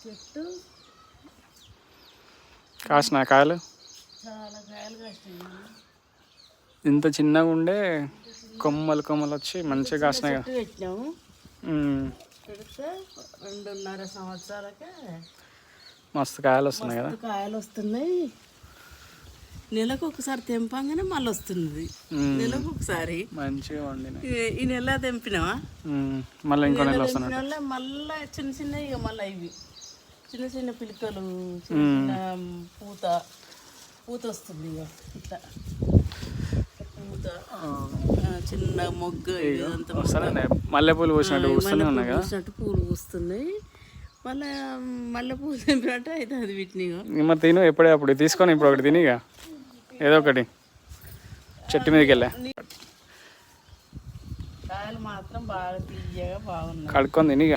చెట్టు కాసిన కాయలు చాలా కాయలు కాసినాయి. ఇంత చిన్నగా ఉండే కొమ్మలు కొమ్మలు వచ్చి మంచిగా కాసినాయి కదా. చెట్టు పెట్టినాము, పెడితే 2.5 సంవత్సరాలకే మస్తు కాయలు వస్తున్నాయి కదా. కాయలు వస్తున్నాయి. నెలకు ఒకసారి తెంపంగానే మళ్ళీ వస్తుంది. నెలకు ఒకసారి మంచిగా వండినాయి. ఈ నెల తెంపినావా, మళ్ళీ ఇంకో నెల వస్తున్నాయి. మళ్ళీ చిన్న చిన్న ఇక మళ్ళీ ఇవి చిన్న చిన్న పిలకలు, చిన్న పూత వస్తుంది. ఇక ఇట్లా పూత చిన్న మొగ్గ వస్తానే మల్లెపూలు పూసినట్టు పూస్తూనే ఉన్నాయి కదా. పూసినట్టు పూలు పూస్తున్నాయి. మళ్ళీ మల్లెపూలు తెంపినట్టు అయితే అది వీటిని మరి తిను ఎప్పుడే అప్పుడు తీసుకొని ఇప్పుడు ఒకటి తినిగా ఏదో ఒకటి చెట్టు మీదకి వెళ్ళా. కాయలు మాత్రం బాగా తీయగా బాగున్నాయి. కడుక్కొని తినిగా.